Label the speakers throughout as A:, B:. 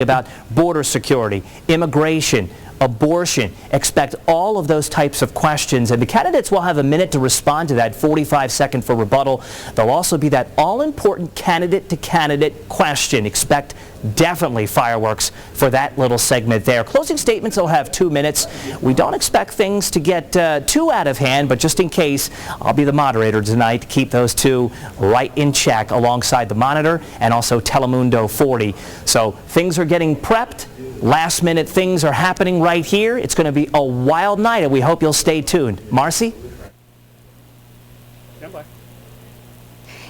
A: about border security, immigration, abortion. Expect all of those types of questions, and the candidates will have a minute to respond to that, 45-second for rebuttal. There'll also be that all-important candidate-to-candidate question. Expect definitely fireworks for that little segment there. Closing statements will have 2 minutes. We don't expect things to get too out of hand, but just in case, I'll be the moderator tonight to keep those two right in check alongside the monitor and also Telemundo 40. So things are getting prepped. Last minute things are happening right here. It's going to be a wild night, and we hope you'll stay tuned. Marcy?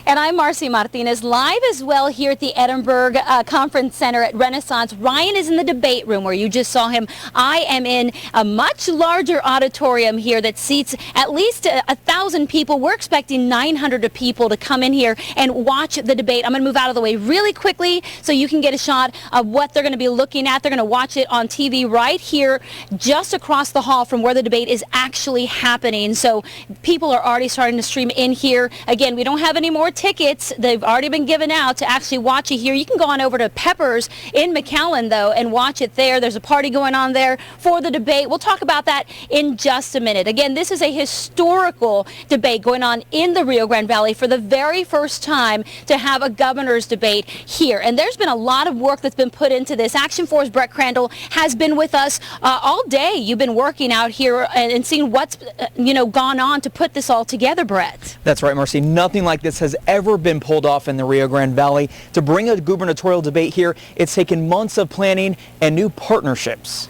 B: And I'm Marcy Martinez, live as well here at the Edinburgh Conference Center at Renaissance. Ryan is in the debate room where you just saw him. I am in a much larger auditorium here that seats at least 1,000 people. We're expecting 900 people to come in here and watch the debate. I'm going to move out of the way really quickly so you can get a shot of what they're going to be looking at. They're going to watch it on TV right here just across the hall from where the debate is actually happening. So people are already starting to stream in here. Again, we don't have any more tickets. They've already been given out to actually watch it here. You can go on over to Pepper's in McAllen, though, and watch it there. There's a party going on there for the debate. We'll talk about that in just a minute. Again, this is a historical debate going on in the Rio Grande Valley for the very first time to have a governor's debate here. And there's been a lot of work that's been put into this. Action Force Brett Crandall has been with us all day. You've been working out here and seeing what's gone on to put this all together, Brett.
C: That's right, Marcy. Nothing like this has ever been pulled off in the Rio Grande Valley. To bring a gubernatorial debate here, it's taken months of planning and new partnerships.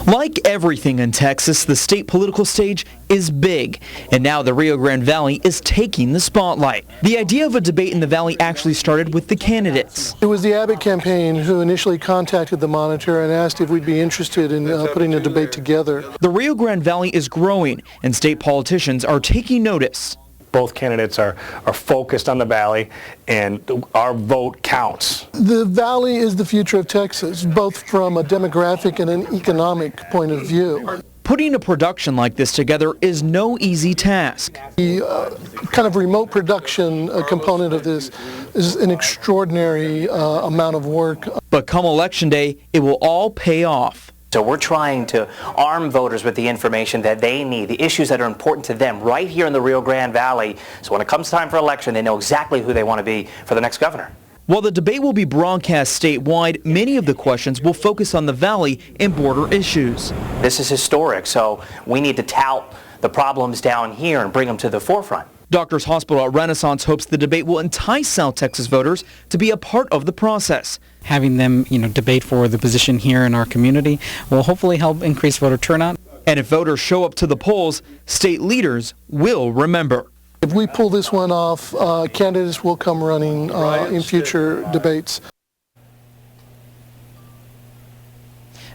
C: Like everything in Texas, the state political stage is big, and now the Rio Grande Valley is taking the spotlight. The idea of a debate in the valley actually started with the candidates.
D: It was the Abbott campaign who initially contacted the Monitor and asked if we'd be interested in putting a debate together.
C: The Rio Grande Valley is growing, and state politicians are taking notice.
E: Both candidates are focused on the valley, and our vote counts.
D: The valley is the future of Texas, both from a demographic and an economic point of view.
C: Putting a production like this together is no easy task.
D: The kind of remote production component of this is an extraordinary amount of work.
C: But come Election Day, it will all pay off.
A: So we're trying to arm voters with the information that they need, the issues that are important to them right here in the Rio Grande Valley. So when it comes time for election, they know exactly who they want to be for the next governor.
C: While the debate will be broadcast statewide, many of the questions will focus on the valley and border issues.
A: This is historic, so we need to tout the problems down here and bring them to the forefront.
C: Doctors Hospital at Renaissance hopes the debate will entice South Texas voters to be a part of the process.
F: Having them, debate for the position here in our community will hopefully help increase voter turnout.
C: And if voters show up to the polls, state leaders will remember.
D: If we pull this one off, candidates will come running in future debates.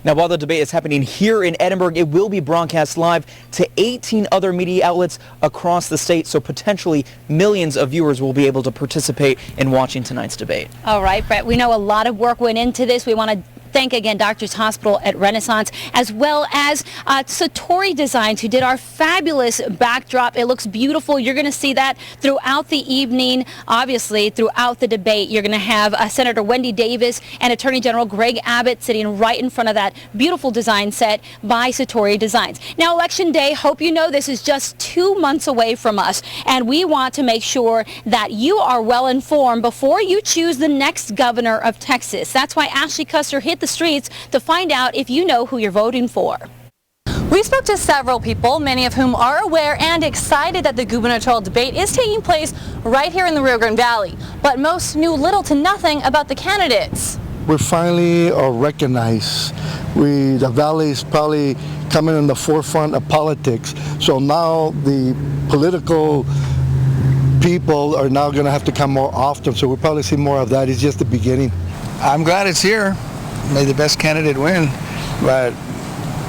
C: Now, while the debate is happening here in Edinburgh, it will be broadcast live to 18 other media outlets across the state, so potentially millions of viewers will be able to participate in watching tonight's debate.
B: All right, Brett, we know a lot of work went into this. We want to thank again Doctors Hospital at Renaissance, as well as Satori Designs, who did our fabulous backdrop. It looks beautiful. You're going to see that throughout the evening. Obviously, throughout the debate, you're going to have Senator Wendy Davis and Attorney General Greg Abbott sitting right in front of that beautiful design set by Satori Designs. Now, Election Day, hope you know this is just 2 months away from us, and we want to make sure that you are well informed before you choose the next governor of Texas. That's why Ashley Custer hit the streets to find out if you know who you're voting for.
G: We spoke to several people, many of whom are aware and excited that the gubernatorial debate is taking place right here in the Rio Grande Valley, but most knew little to nothing about the candidates.
H: We're finally recognized. The valley is probably coming in the forefront of politics, so now the political people are now going to have to come more often, so we'll probably see more of that. It's just the beginning.
I: I'm glad it's here. May the best candidate win, but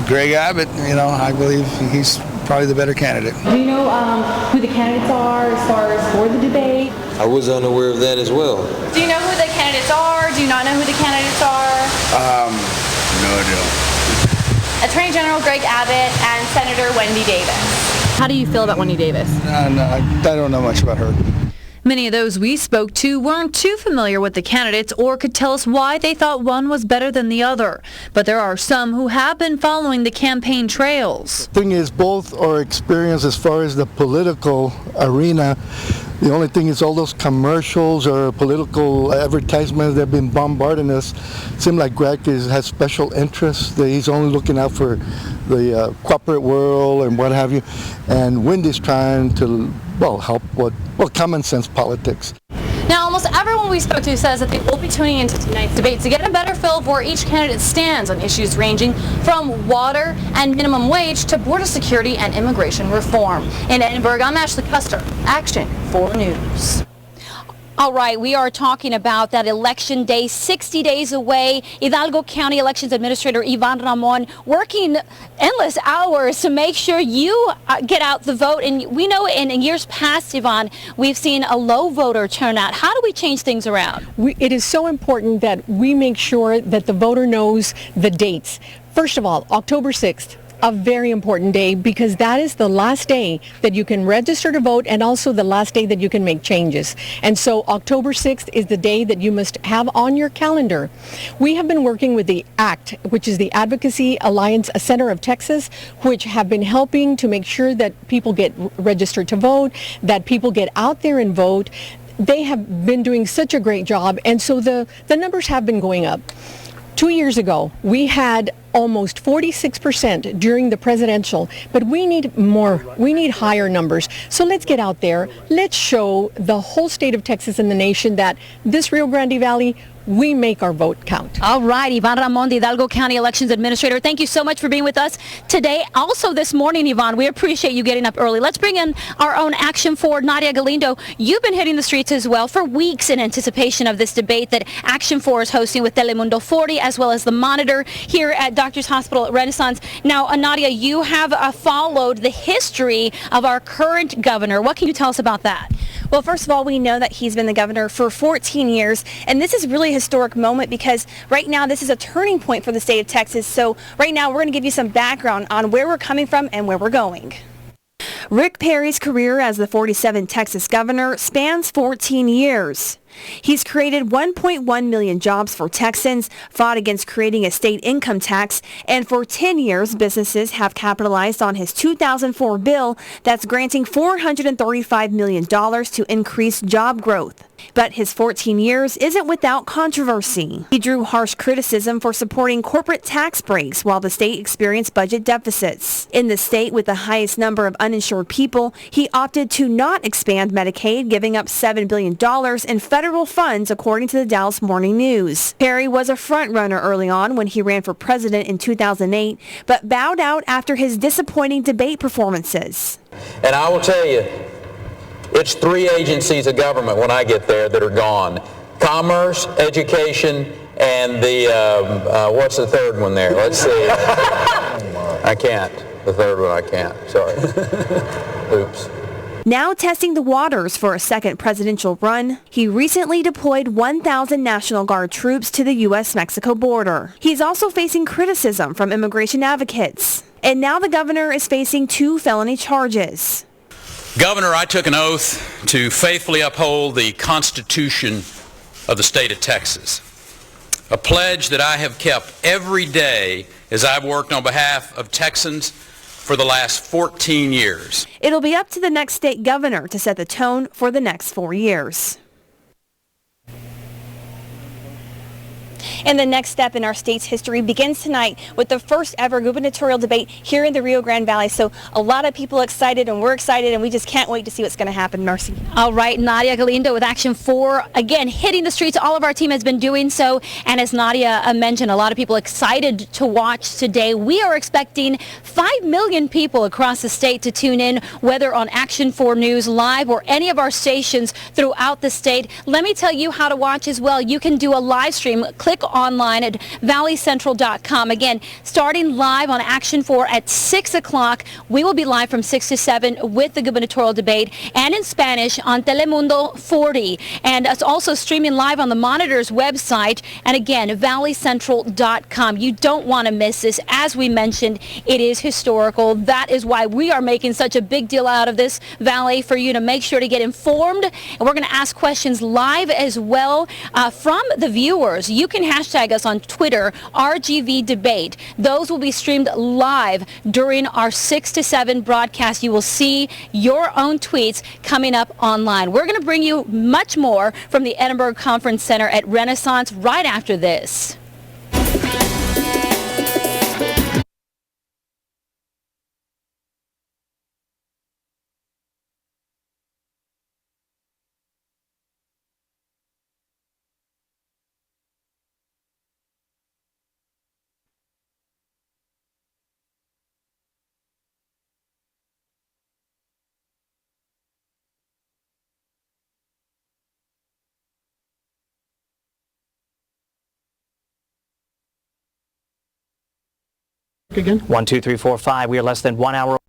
I: Greg Abbott, I believe he's probably the better candidate.
B: Do you know who the candidates are as far as for the debate?
J: I was unaware of that as well.
G: Do you know who the candidates are? Do you not know who the candidates are?
I: No idea.
G: Attorney General Greg Abbott and Senator Wendy Davis.
B: How do you feel about Wendy Davis?
I: No, I don't know much about her.
G: Many of those we spoke to weren't too familiar with the candidates or could tell us why they thought one was better than the other. But there are some who have been following the campaign trails.
H: Thing is, both are experienced as far as the political arena. The only thing is all those commercials or political advertisements that have been bombarding us seem like Greg has special interests. That he's only looking out for the corporate world and what have you. And Wendy's trying to, help common sense politics.
G: Now, almost everyone we spoke to says that they will be tuning into tonight's debate to get a better feel of where each candidate stands on issues ranging from water and minimum wage to border security and immigration reform. In Edinburgh, I'm Ashley Custer, Action 4 News.
B: All right, we are talking about that election day, 60 days away. Hidalgo County Elections Administrator Ivan Ramon working endless hours to make sure you get out the vote. And we know in years past, Ivan, we've seen a low voter turnout. How do we change things around?
K: It is so important that we make sure that the voter knows the dates. First of all, October 6th. A very important day because that is the last day that you can register to vote and also the last day that you can make changes. And so October 6th is the day that you must have on your calendar. We have been working with the ACT, which is the Advocacy Alliance Center of Texas, which have been helping to make sure that people get registered to vote, that people get out there and vote. They have been doing such a great job, and so the numbers have been going up. 2 years ago, we had almost 46% during the presidential, but we need more. We need higher numbers. So let's get out there. Let's show the whole state of Texas and the nation that this Rio Grande Valley, we make our vote count.
B: All right, Ivan Ramon, the Hidalgo County Elections Administrator, thank you so much for being with us today. Also this morning, Ivan, we appreciate you getting up early. Let's bring in our own Action 4, Nadia Galindo. You've been hitting the streets as well for weeks in anticipation of this debate that Action 4 is hosting with Telemundo 40 as well as The Monitor here at Doctors Hospital at Renaissance. Now, Nadia, you have followed the history of our current governor. What can you tell us about that?
L: Well, first of all, we know that he's been the governor for 14 years, and this is really a historic moment because right now this is a turning point for the state of Texas. So right now we're going to give you some background on where we're coming from and where we're going. Rick Perry's career as the 47th Texas governor spans 14 years. He's created 1.1 million jobs for Texans, fought against creating a state income tax, and for 10 years, businesses have capitalized on his 2004 bill that's granting $435 million to increase job growth. But his 14 years isn't without controversy. He drew harsh criticism for supporting corporate tax breaks while the state experienced budget deficits. In the state with the highest number of uninsured people, he opted to not expand Medicaid, giving up $7 billion in federal funds, according to the Dallas Morning News. Perry was a front-runner early on when he ran for president in 2008, but bowed out after his disappointing debate performances.
M: And I will tell you, it's 3 agencies of government when I get there that are gone. Commerce, education, and the, what's the third one there? Let's see. I can't. The third one I can't. Sorry. Oops.
L: Now testing the waters for a second presidential run, he recently deployed 1,000 National Guard troops to the U.S.-Mexico border. He's also facing criticism from immigration advocates. And now the governor is facing 2 felony charges.
N: Governor, I took an oath to faithfully uphold the Constitution of the state of Texas, a pledge that I have kept every day as I've worked on behalf of Texans for the last 14 years.
L: It'll be up to the next state governor to set the tone for the next 4 years. And the next step in our state's history begins tonight with the first ever gubernatorial debate here in the Rio Grande Valley. So a lot of people excited, and we're excited, and we just can't wait to see what's going to happen, Marcy.
B: All right, Nadia Galindo with Action 4, again, hitting the streets. All of our team has been doing so. And as Nadia mentioned, a lot of people excited to watch today. We are expecting 5 million people across the state to tune in, whether on Action 4 News Live or any of our stations throughout the state. Let me tell you how to watch as well. You can do a live stream. Click online at valleycentral.com. Again, starting live on Action 4 at 6 o'clock. We will be live from 6 to 7 with the gubernatorial debate and in Spanish on Telemundo 40. And it's also streaming live on the Monitor's website. And again, valleycentral.com. You don't want to miss this. As we mentioned, it is historical. That is why we are making such a big deal out of this, Valley, for you to make sure to get informed. And we're going to ask questions live as well from the viewers. You can hashtag us on Twitter, RGV Debate. Those will be streamed live during our 6 to 7 broadcast. You will see your own tweets coming up online. We're going to bring you much more from the Edinburgh Conference Center at Renaissance right after this.
A: Again? 1, 2, 3, 4, 5. We are less than 1 hour.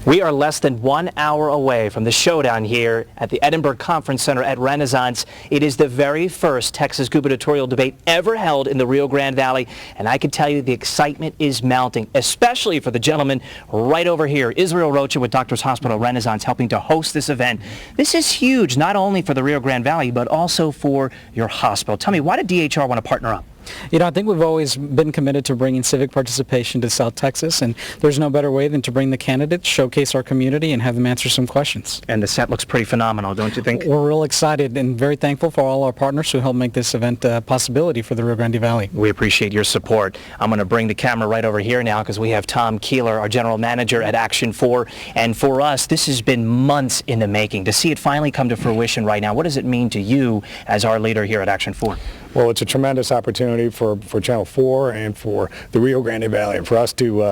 A: We are less than 1 hour away from the showdown here at the Edinburgh Conference Center at Renaissance. It is the very first Texas gubernatorial debate ever held in the Rio Grande Valley, and I can tell you the excitement is mounting, especially for the gentleman right over here, Israel Rocha with Doctors Hospital Renaissance, helping to host this event. This is huge, not only for the Rio Grande Valley, but also for your hospital. Tell me, why did DHR want to partner up?
F: You know, I think we've always been committed to bringing civic participation to South Texas, and there's no better way than to bring the candidates, showcase our community, and have them answer some questions.
A: And the set looks pretty phenomenal, don't you think?
F: We're real excited and very thankful for all our partners who helped make this event a possibility for the Rio Grande Valley.
A: We appreciate your support. I'm going to bring the camera right over here now because we have Tom Keeler, our general manager at Action 4. And for us, this has been months in the making. To see it finally come to fruition right now, what does it mean to you as our leader here at Action 4?
E: Well, it's a tremendous opportunity for Channel 4 and for the Rio Grande Valley, and for us to,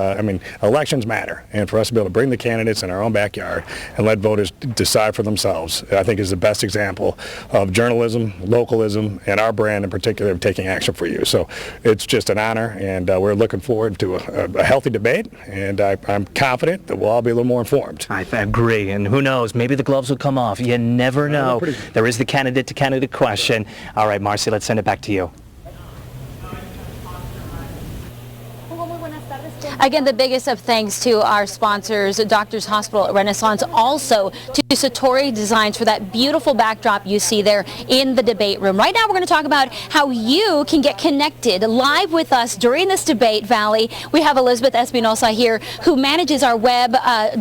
E: elections matter, and for us to be able to bring the candidates in our own backyard and let voters decide for themselves, I think is the best example of journalism, localism, and our brand in particular of taking action for you. So it's just an honor, and we're looking forward to a healthy debate, and I'm confident that we'll all be a little more informed.
A: I agree, and who knows, maybe the gloves will come off. You never know. There is the candidate-to-candidate question. All right, Marcy, let's send it back to you.
B: Again, the biggest of thanks to our sponsors, Doctors Hospital at Renaissance, also to Satori Designs for that beautiful backdrop you see there in the debate room. Right now we're going to talk about how you can get connected live with us during this debate, Valley. We have Elizabeth Espinosa here who manages our web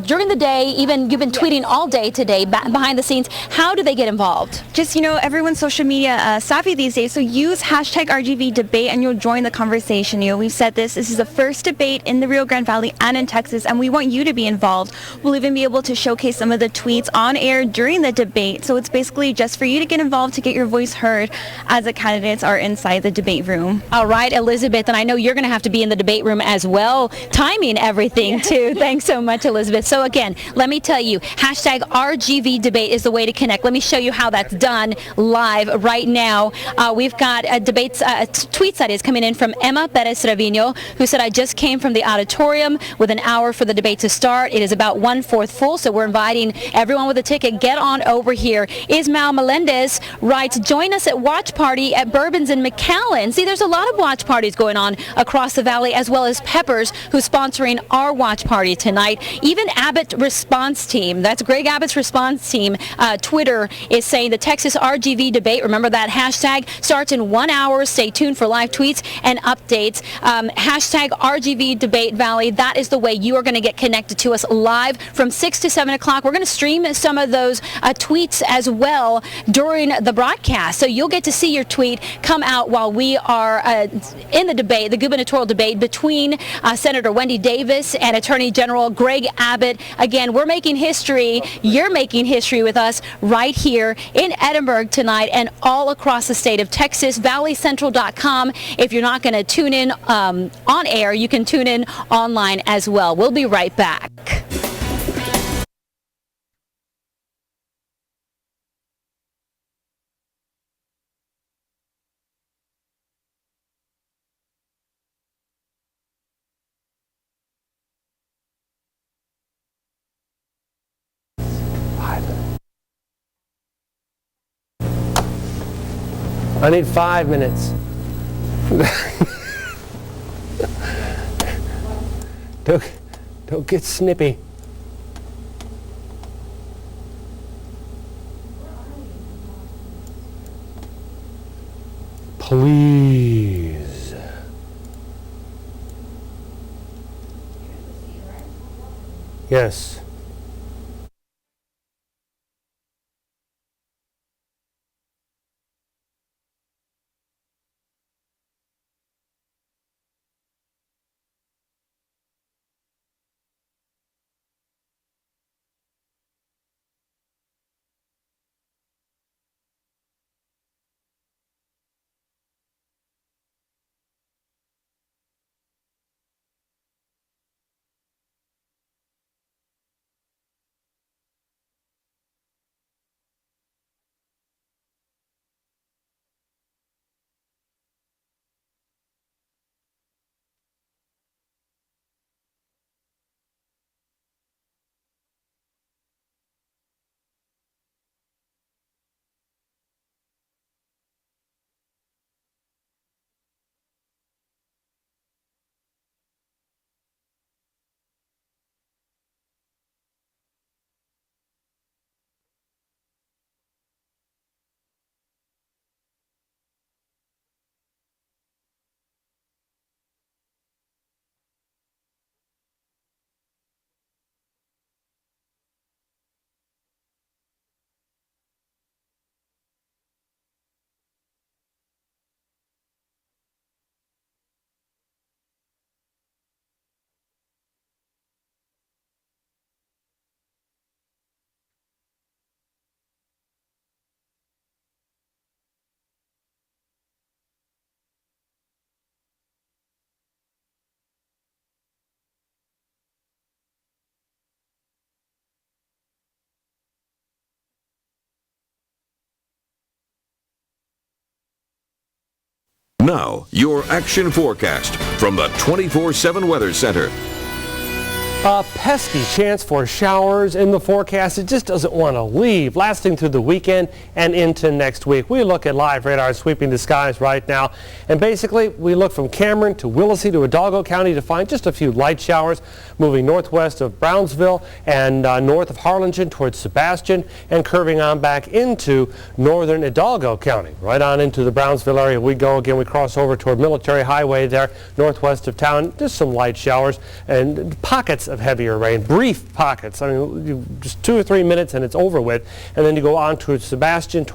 B: during the day. Even you've been tweeting all day today behind the scenes. How do they get involved?
L: Just, everyone's social media savvy these days, so use hashtag RGV debate and you'll join the conversation. We've said this is the first debate in the Rio Grande Valley and in Texas, and we want you to be involved. We'll even be able to showcase some of the tweets on air during the debate, so it's basically just for you to get involved, to get your voice heard as the candidates are inside the debate room.
B: All right, Elizabeth, and I know you're going to have to be in the debate room as well, timing everything too. Thanks so much, Elizabeth. So again, let me tell you, hashtag RGV debate is the way to connect. Let me show you how that's done live right now. We've got tweets that is coming in from Emma Perez Trevino, who said, I just came from the auditorium with an hour for the debate to start. It is about 1/4 full, so we're inviting everyone with a ticket, get on over here. Ismael Melendez writes, join us at Watch Party at Bourbon's in McAllen. See, there's a lot of watch parties going on across the valley, as well as Peppers, who's sponsoring our watch party tonight. Even Abbott Response Team, that's Greg Abbott's response team, Twitter is saying the Texas RGV debate, remember that hashtag, starts in 1 hour. Stay tuned for live tweets and updates. Hashtag RGV debate, Valley. That is the way you are going to get connected to us live from 6 to 7 o'clock. We're going to stream some of those tweets as well during the broadcast. So you'll get to see your tweet come out while we are in the debate, the gubernatorial debate between Senator Wendy Davis and Attorney General Greg Abbott. Again, we're making history. You're making history with us right here in Edinburgh tonight and all across the state of Texas. ValleyCentral.com. If you're not going to tune in on air, you can tune in online as well. We'll be right back.
O: I need 5 minutes. Don't get snippy. Please. Yes.
P: Now, your action forecast from the 24/7 Weather Center.
O: A pesky chance for showers in the forecast. It just doesn't want to leave, lasting through the weekend and into next week. We look at live radar sweeping the skies right now, and basically we look from Cameron to Willacy to Hidalgo County to find just a few light showers moving northwest of Brownsville and north of Harlingen towards Sebastian and curving on back into northern Hidalgo County. Right on into the Brownsville area we go again. We cross over toward Military Highway there northwest of town. Just some light showers and pockets of heavier rain, brief pockets. I mean, just 2 or 3 minutes and it's over with. And then you go on towards Sebastian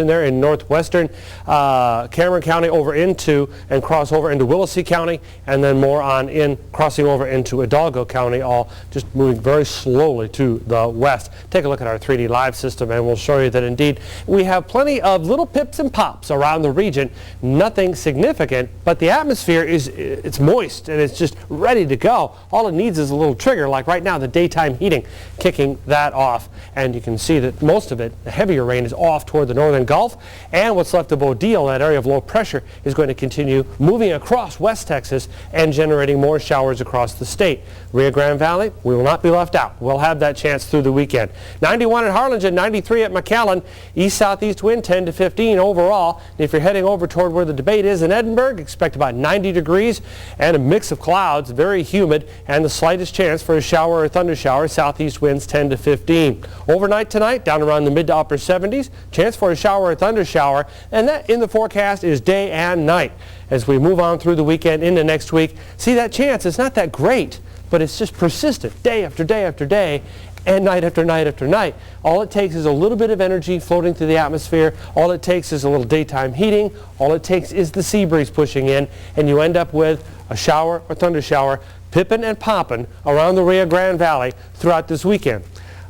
O: there in northwestern Cameron County over into and cross over into Willacy County, and then more on in crossing over into Hidalgo County, all just moving very slowly to the west. Take a look at our 3D live system and we'll show you that indeed we have plenty of little pips and pops around the region. Nothing significant, but the atmosphere it's moist and it's just ready to go. All it needs is a little trigger, like right now the daytime heating kicking that off, and you can see that most of it, the heavier rain, is off toward the northern Gulf, and what's left of Bodille, that area of low pressure, is going to continue moving across West Texas and generating more showers across the state. Rio Grande Valley, we will not be left out. We'll have that chance through the weekend. 91 at Harlingen, 93 at McAllen, east-southeast wind 10 to 15 overall. And if you're heading over toward where the debate is in Edinburgh, expect about 90 degrees and a mix of clouds, very humid, and the slightest chance for a shower or thunder shower, southeast winds 10 to 15. Overnight tonight, down around the mid to upper 70s, chance for a shower or thunder shower, and that in the forecast is day and night. As we move on through the weekend into next week, see that chance, it's not that great, but it's just persistent day after day after day and night after night after night. All it takes is a little bit of energy floating through the atmosphere. All it takes is a little daytime heating. All it takes is the sea breeze pushing in, and you end up with a shower or thunder shower pippin' and poppin' around the Rio Grande Valley throughout this weekend.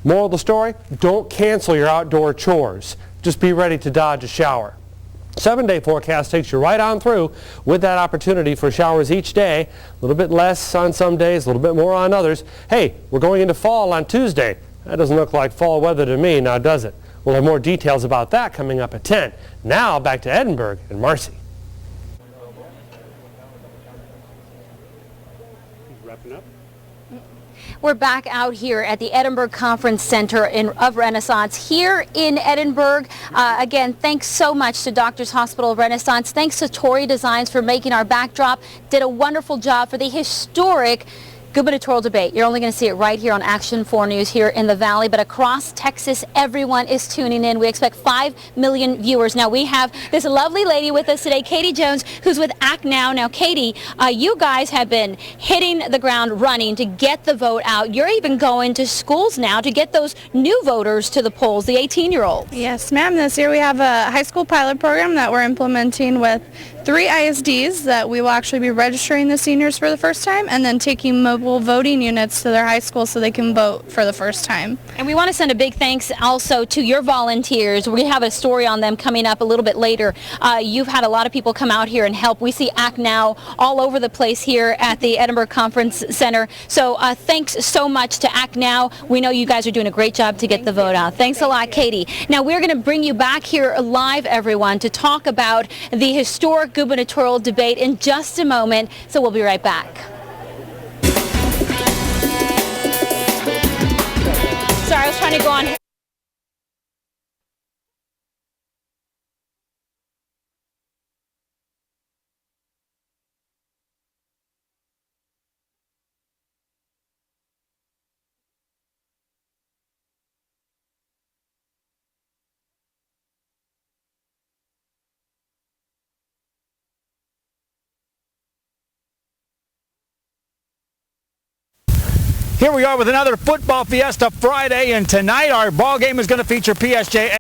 O: Moral of the story, don't cancel your outdoor chores. Just be ready to dodge a shower. 7-day forecast takes you right on through with that opportunity for showers each day. A little bit less on some days, a little bit more on others. Hey, we're going into fall on Tuesday. That doesn't look like fall weather to me, now does it? We'll have more details about that coming up at 10. Now back to Edinburgh and Marcy. Wrapping up.
B: We're back out here at the Edinburgh Conference Center of Renaissance here in Edinburgh. Again, thanks so much to Doctors Hospital of Renaissance. Thanks to Tory Designs for making our backdrop. Did a wonderful job for the historic gubernatorial debate. You're only going to see it right here on Action 4 News here in the Valley, but across Texas, everyone is tuning in. We expect 5 million viewers. Now, we have this lovely lady with us today, Katie Jones, who's with Act Now. Now, Katie, you guys have been hitting the ground running to get the vote out. You're even going to schools now to get those new voters to the polls, the 18-year-olds.
P: Yes, ma'am. This year we have a high school pilot program that we're implementing with 3 ISDs that we will actually be registering the seniors for the first time and then taking mobile voting units to their high school so they can vote for the first time.
B: And we want to send a big thanks also to your volunteers. We have a story on them coming up a little bit later. You've had a lot of people come out here and help. We see Act Now all over the place here at the Edinburgh Conference Center. So thanks so much to Act Now. We know you guys are doing a great job to get the vote out. Thanks a lot, Katie. Now we're going to bring you back here live, everyone, to talk about the historic gubernatorial debate in just a moment, so we'll be right back. Sorry, I was trying to go on.
Q: Here we are with another Football Fiesta Friday, and tonight our ball game is going to feature PSG.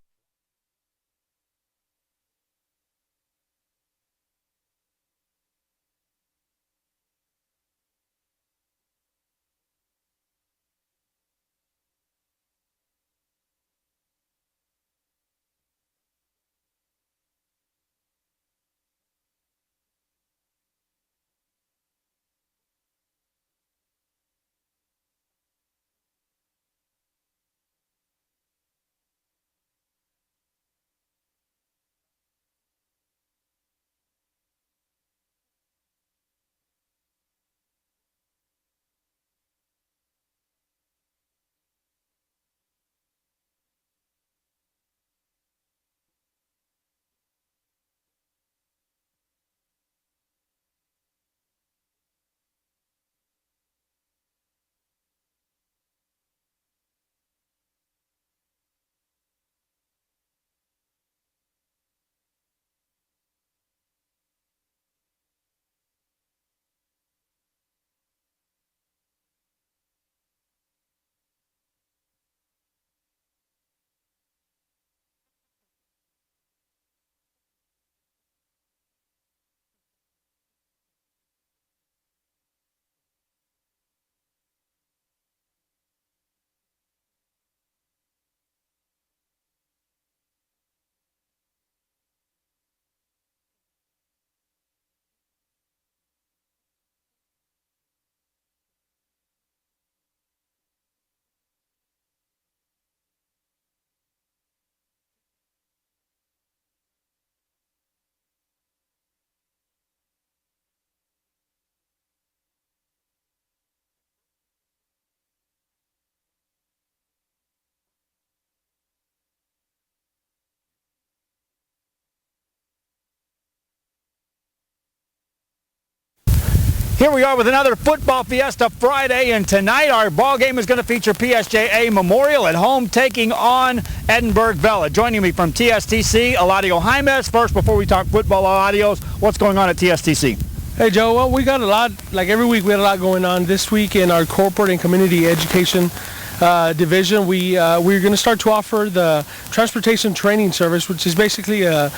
Q: Here we are with another Football Fiesta Friday, and tonight our ball game is going to feature PSJA Memorial at home taking on Edinburgh Vela. Joining me from TSTC, Eladio Jaimes. First, before we talk football, Eladios, what's going on at TSTC?
R: Hey Joe, well we got a lot, like every week we had a lot going on. This week in our corporate and community education division, we're going to start to offer the transportation training service, which is basically a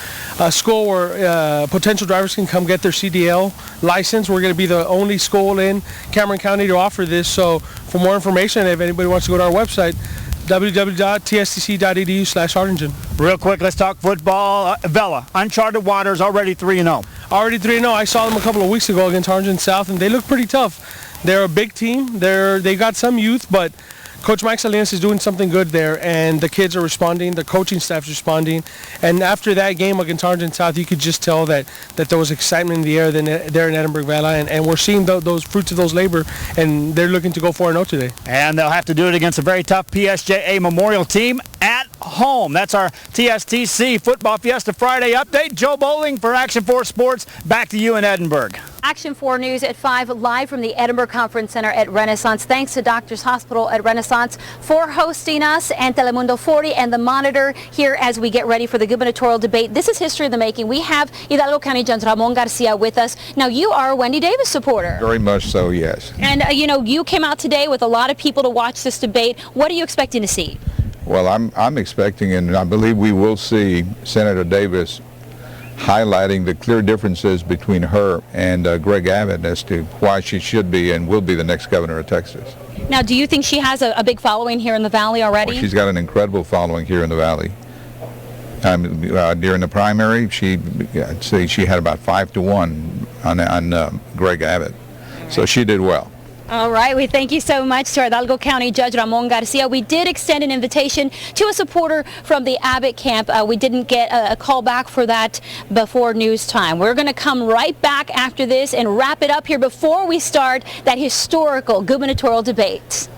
R: school where potential drivers can come get their CDL license. We're going to be the only school in Cameron County to offer this. So for more information, if anybody wants to go to our website, www.tstc.edu/Harlingen.
Q: Real quick, let's talk football. Vela, uncharted waters, already 3-0.
R: Already 3-0. I saw them a couple of weeks ago against Harlingen South, and they look pretty tough. They're a big team. They got some youth, but Coach Mike Salinas is doing something good there, and the kids are responding, the coaching staff's responding, and after that game against Harlingen South, you could just tell that there was excitement in the air there in Edinburgh Vela, and we're seeing those fruits of those labor, and they're looking to go 4-0 today.
Q: And they'll have to do it against a very tough PSJA Memorial team at home. That's our TSTC Football Fiesta Friday update. Joe Bowling for Action 4 Sports. Back to you in Edinburgh.
B: Action 4 News at 5, live from the Edinburgh Conference Center at Renaissance. Thanks to Doctors Hospital at Renaissance for hosting us, and Telemundo 40 and the Monitor here as we get ready for the gubernatorial debate. This is history in the making. We have Hidalgo County Judge Ramon Garcia with us. Now, you are a Wendy Davis supporter.
S: Very much so, yes.
B: And, you came out today with a lot of people to watch this debate. What are you expecting to see?
S: Well, I'm expecting, and I believe we will see Senator Davis highlighting the clear differences between her and Greg Abbott as to why she should be and will be the next governor of Texas.
B: Now, do you think she has a big following here in the Valley already?
S: Well, she's got an incredible following here in the Valley. During the primary, I'd say she had about 5-1 on Greg Abbott. So she did well.
B: All right, we thank you so much to our Hidalgo County Judge Ramon Garcia. We did extend an invitation to a supporter from the Abbott camp. We didn't get a call back for that before news time. We're going to come right back after this and wrap it up here before we start that historical gubernatorial debate.